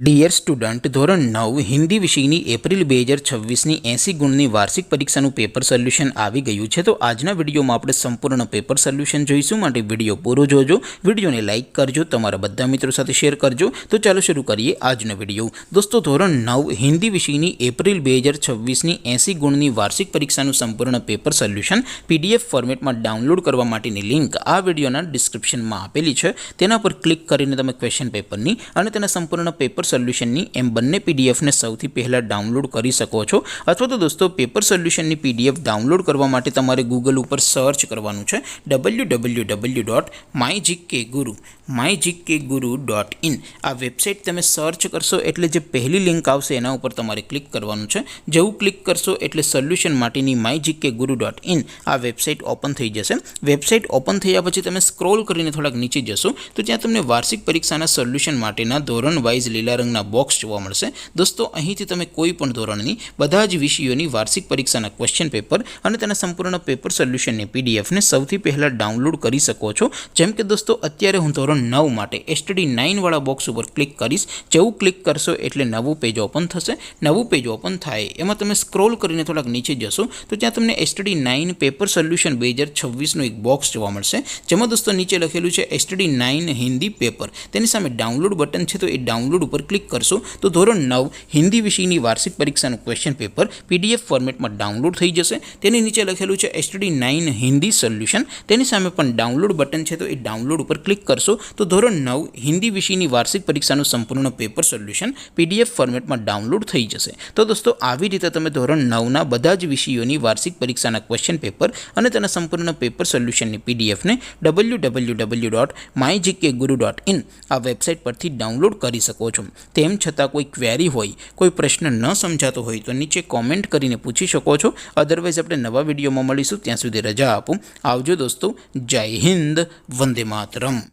Dear student, ધોરણ 9 હિન્દી વિષયની April 2026ની 80 ગુણની વાર્ષિક પરીક્ષાનું પેપર સોલ્યુશન આવી ગયું છે। તો આજના વિડીયોમાં આપણે સંપૂર્ણ પેપર સોલ્યુશન જોઈશું, માટે વિડીયો પૂરો જોજો, વિડીયોને લાઇક કરજો, તમારા બધા મિત્રો સાથે શેર કરજો। તો ચાલો શરૂ કરીએ આજનો વિડીયો। દોસ્તો, ધોરણ 9 હિન્દી વિષયની એપ્રિલ 2026ની 80 ગુણની વાર્ષિક પરીક્ષાનું સંપૂર્ણ પેપર સોલ્યુશન PDF ફોર્મેટમાં ડાઉનલોડ કરવા માટેની લિંક આ વિડીયોના ડિસ્ક્રિપ્શનમાં આપેલી છે। તેના પર ક્લિક કરીને તમે ક્વેશ્ચન પેપરની અને તેના સંપૂર્ણ પેપર સોલ્યુશનની એમ બંને પીડીએફને સૌથી પહેલાં ડાઉનલોડ કરી શકો છો। અથવા તો દોસ્તો, પેપર સોલ્યુશનની PDF ડાઉનલોડ કરવા માટે તમારે ગૂગલ ઉપર સર્ચ કરવાનું છે www.mygkguru.in। આ વેબસાઇટ તમે સર્ચ કરશો એટલે જે પહેલી લિંક આવશે એના ઉપર તમારે ક્લિક કરવાનું છે। જેવું ક્લિક કરશો એટલે સોલ્યુશન માટેની mygkguru.in આ વેબસાઇટ ઓપન થઈ જશે। વેબસાઇટ ઓપન થયા પછી તમે સ્ક્રોલ કરીને થોડાક નીચે જશો તો ત્યાં તમને વાર્ષિક પરીક્ષાના સોલ્યુશન માટેના ધોરણ વાઇઝ લીલા રંગના બોક્સ જોવા મળશે। દોસ્તો, અહીંથી તમે કોઈ પણ ધોરણની બધા જ વિષયોની વાર્ષિક પરીક્ષાના ક્વેશ્ચન પેપર અને તેના સંપૂર્ણ પેપર સોલ્યુશનની પીડીએફને સૌથી પહેલાં ડાઉનલોડ કરી શકો છો। જેમ કે દોસ્તો, અત્યારે હું ધોરણ 9 માટે STD9 વાળા બોક્સ ઉપર ક્લિક કરીશ। જેવું ક્લિક કરશો એટલે નવું પેજ ઓપન થશે। નવું પેજ ઓપન થાય એમાં તમે સ્ક્રોલ કરીને થોડાક નીચે જશો તો ત્યાં તમને STD9 પેપર સોલ્યુશન 2026નું એક બોક્સ જોવા મળશે, જેમાં દોસ્તો નીચે લખેલું છે STD9 હિન્દી પેપર। તેની સામે ડાઉનલોડ બટન છે, તો એ ડાઉનલોડ ઉપર ક્લિક કરશો તો ધોરણ 9 હિન્દી વિષયની વાર્ષિક પરીક્ષાનું ક્વેશ્ચન પેપર PDF ફોર્મેટમાં ડાઉનલોડ થઈ જશે। તેની નીચે લખેલું છે STD9 હિન્દી સોલ્યુશન, તેની સામે પણ ડાઉનલોડ બટન છે, તો એ ડાઉનલોડ ઉપર ક્લિક કરશો તો ધોરણ 9 હિન્દી વિષયની વાર્ષિક પરીક્ષાનું સંપૂર્ણ પેપર સોલ્યુશન PDF ફોર્મેટમાં ડાઉનલોડ થઈ જશે। તો દોસ્તો, આવી રીતે તમે ધોરણ 9ના બધા જ વિષયોની વાર્ષિક પરીક્ષાના ક્વેશ્ચન પેપર અને તેના સંપૂર્ણ પેપર સોલ્યુશનની PDFને www.mygkguru.in આ વેબસાઇટ પરથી ડાઉનલોડ કરી શકો છો। તેમ છતાં કોઈ ક્વેરી હોય, કોઈ પ્રશ્ન ન સમજાતો હોય તો નીચે કોમેન્ટ કરીને પૂછી શકો છો। અદરવાઇઝ આપણે નવા વિડીયોમાં મળીશું, ત્યાં સુધી રજા આપો। આવજો દોસ્તો, જય હિન્દ, વંદે માતરમ।